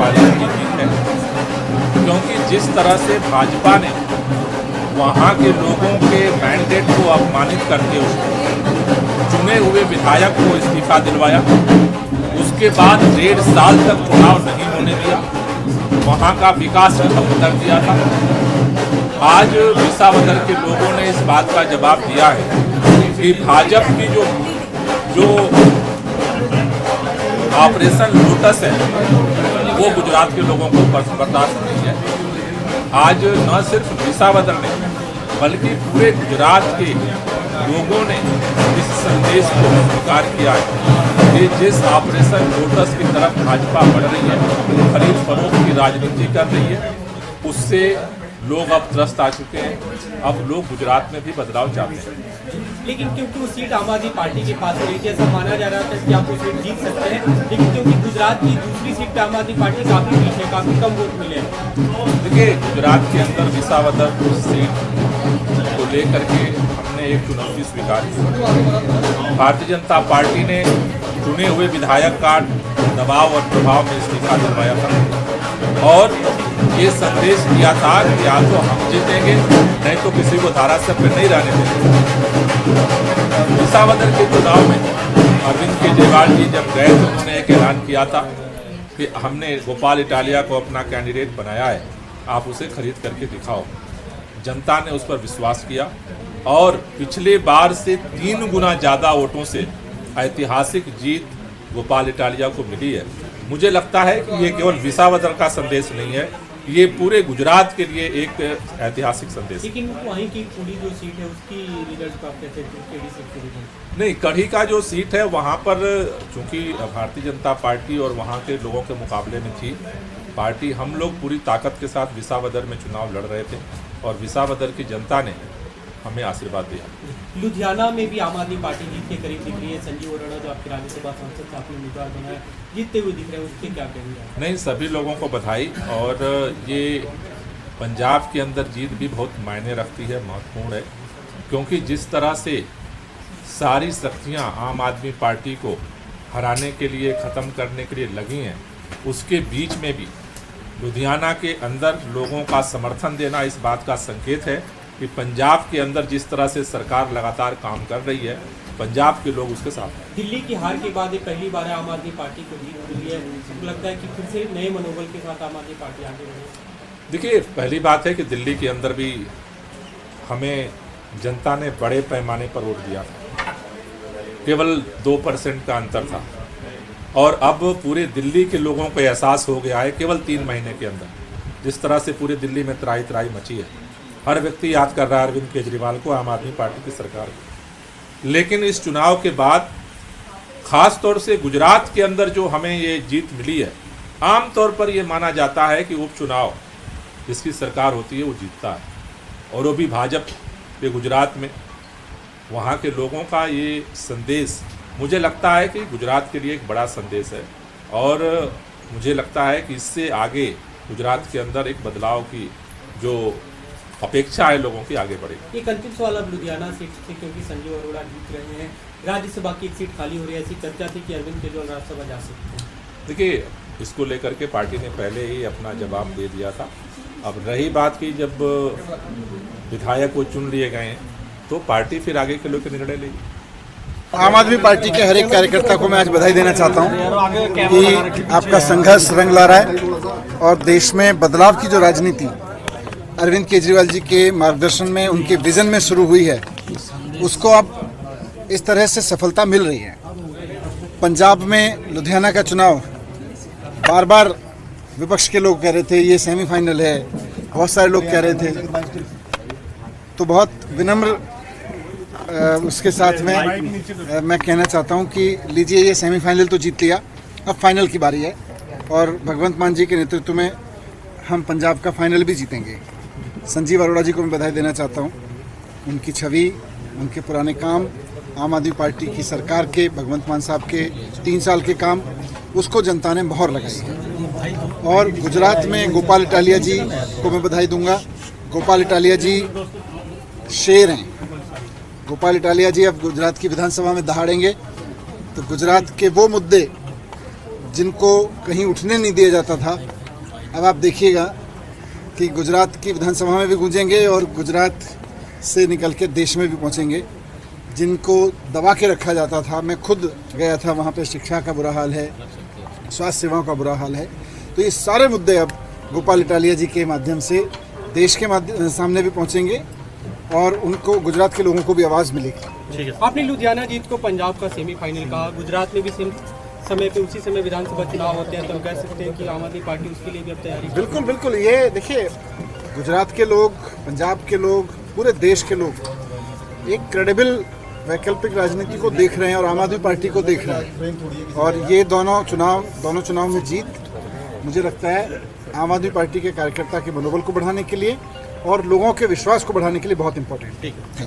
Party की जीत है, क्योंकि जिस तरह से भाजपा ने वहाँ के लोगों के मैंडेट को अपमानित करके चुने हुए विधायक को इस्तीफा दिलवाया, उसके बाद 1.5 साल तक चुनाव नहीं होने दिया, वहाँ का विकास ठप कर दिया था। आज विसावदर के लोगों ने इस बात का जवाब दिया है कि भाजपा की जो ऑपरेशन लोटस है वो गुजरात के लोगों को बर्दाश्त नहीं है। आज न सिर्फ विसावदर ने बल्कि पूरे गुजरात के लोगों ने इस संदेश को स्वीकार किया है कि जिस ऑपरेशन लोटस की तरफ भाजपा बढ़ रही है, खरीद फरोख्त की राजनीति कर रही है, उससे लोग अब त्रस्त आ चुके हैं। अब लोग गुजरात में भी बदलाव चाहते हैं। लेकिन क्योंकि वो सीट आम आदमी पार्टी के पास रही थी, ऐसा माना जा रहा था कि आप वो सीट जीत सकते हैं, लेकिन क्योंकि गुजरात की दूसरी सीट पे आम आदमी पार्टी काफी पीछे, काफी कम वोट मिले हैं। देखिए, गुजरात के अंदर विसावदर सीट को लेकर के हमने एक चुनौती स्वीकार की। भारतीय जनता पार्टी ने चुने हुए विधायक का दबाव और प्रभाव में इस्तीफा दिलवाया था और ये संदेश दिया था कि या तो हम जीतेंगे, नहीं तो किसी को धारासभ्य नहीं रहने देंगे। विसावदर के चुनाव में अरविंद केजरीवाल जी जब गए तो उन्होंने एक ऐलान किया था कि हमने गोपाल इटालिया को अपना कैंडिडेट बनाया है, आप उसे खरीद करके दिखाओ। जनता ने उस पर विश्वास किया और पिछले बार से 3 गुना ज़्यादा वोटों से ऐतिहासिक जीत गोपाल इटालिया को मिली है। मुझे लगता है कि ये केवल विसावदर का संदेश नहीं है, ये पूरे गुजरात के लिए एक ऐतिहासिक संदेश है। लेकिन वहीं की पूरी जो सीट है उसकी रिजल्ट आप कैसे केडी सीट के रिजल्ट? नहीं, कड़ी का जो सीट है वहाँ पर चूंकि भारतीय जनता पार्टी और वहाँ के लोगों के मुकाबले में थी पार्टी, हम लोग पूरी ताकत के साथ विसावदर में चुनाव लड़ रहे थे और विसावदर की जनता ने हमें आशीर्वाद दिया। लुधियाना में भी आम आदमी पार्टी जीत के करीब दिख रही है। संजीव अरोड़ा जो आपके राज्यसभा सांसद आपने उम्मीदवार बनाया, जीतते हुए दिख रहे हैं, उसके क्या कहेंगे? नहीं, सभी लोगों को बधाई। और ये पंजाब के अंदर जीत भी बहुत मायने रखती है, महत्वपूर्ण है, क्योंकि जिस तरह से सारी शक्तियाँ आम आदमी पार्टी को हराने के लिए, ख़त्म करने के लिए लगी हैं, उसके बीच में भी लुधियाना के अंदर लोगों का समर्थन देना इस बात का संकेत है कि पंजाब के अंदर जिस तरह से सरकार लगातार काम कर रही है, पंजाब के लोग उसके साथ हैं। दिल्ली की हार के बाद ये पहली बार आम आदमी पार्टी को जीत मिली है, मुझे लगता है कि फिर से नए मनोबल के साथ आम आदमी पार्टी आगे बढ़ेगी। देखिए, पहली बात है कि दिल्ली के अंदर भी हमें जनता ने बड़े पैमाने पर वोट दिया था, केवल 2% का अंतर था और अब पूरे दिल्ली के लोगों को एहसास हो गया है केवल 3 महीने के अंदर, जिस तरह से पूरे दिल्ली में त्राही त्राही मची है। हर व्यक्ति याद कर रहा है अरविंद केजरीवाल को, आम आदमी पार्टी की सरकार को। लेकिन इस चुनाव के बाद खास तौर से गुजरात के अंदर जो हमें ये जीत मिली है, आम तौर पर ये माना जाता है कि उपचुनाव जिसकी सरकार होती है वो जीतता है, और वो भी भाजपा के गुजरात में। वहाँ के लोगों का ये संदेश मुझे लगता है कि गुजरात के लिए एक बड़ा संदेश है और मुझे लगता है कि इससे आगे गुजरात के अंदर एक बदलाव की जो अपेक्षा है लोगों की, आगे बढ़ेगी। एक अंतिम सवाल अब लुधियाना सीट से, क्योंकि संजीव अरोड़ा जीत रहे हैं, राज्यसभा की एक सीट खाली हो रही है, ऐसी चर्चा थी कि अरविंद केजरीवाल राज्यसभा जा सकते हैं। देखिए, इसको लेकर के पार्टी ने पहले ही अपना जवाब दे दिया था। अब रही बात की जब विधायक को चुन लिए गए तो पार्टी फिर आगे के लोग निर्णय लेगी। आम आदमी पार्टी के हर एक कार्यकर्ता को मैं आज बधाई देना चाहता हूं कि आपका संघर्ष रंग ला रहा है और देश में बदलाव की जो राजनीति अरविंद केजरीवाल जी के मार्गदर्शन में, उनके विजन में शुरू हुई है, उसको अब इस तरह से सफलता मिल रही है। पंजाब में लुधियाना का चुनाव बार बार विपक्ष के लोग कह रहे थे ये सेमीफाइनल है, बहुत सारे लोग कह रहे थे, तो बहुत विनम्र उसके साथ में मैं कहना चाहता हूं कि लीजिए, ये सेमीफाइनल तो जीत लिया, अब फाइनल की बारी है और भगवंत मान जी के नेतृत्व में हम पंजाब का फाइनल भी जीतेंगे। संजीव अरोड़ा जी को मैं बधाई देना चाहता हूं, उनकी छवि, उनके पुराने काम, आम आदमी पार्टी की सरकार के, भगवंत मान साहब के 3 साल के काम, उसको जनता ने मोहर लगाई है। और गुजरात में गोपाल इटालिया जी को मैं बधाई दूंगा। गोपाल इटालिया जी शेर हैं। गोपाल इटालिया जी अब गुजरात की विधानसभा में दहाड़ेंगे तो गुजरात के वो मुद्दे जिनको कहीं उठने नहीं दिया जाता था, अब आप देखिएगा कि गुजरात की विधानसभा में भी गूंजेंगे और गुजरात से निकल के देश में भी पहुंचेंगे। जिनको दबा के रखा जाता था, मैं खुद गया था वहाँ पे, शिक्षा का बुरा हाल है, स्वास्थ्य सेवाओं का बुरा हाल है। तो ये सारे मुद्दे अब गोपाल इटालिया जी के माध्यम से देश के सामने भी पहुँचेंगे और उनको, गुजरात के लोगों को भी आवाज़ मिलेगी। आपने लुधियाना जीत को पंजाब का सेमीफाइनल कहा, गुजरात में भी समय पे उसी समय विधानसभा चुनाव होते हैं, तो हम कह सकते हैं कि आम आदमी पार्टी उसके लिए भी अब तैयारी। बिल्कुल बिल्कुल, ये देखिए, गुजरात के लोग, पंजाब के लोग, पूरे देश के लोग एक क्रेडिबल वैकल्पिक राजनीति को देख रहे हैं और आम आदमी पार्टी को देख रहे हैं। और ये दोनों चुनाव में जीत, मुझे लगता है आम आदमी पार्टी के कार्यकर्ता के मनोबल को बढ़ाने के लिए और लोगों के विश्वास को बढ़ाने के लिए बहुत इंपॉर्टेंट है।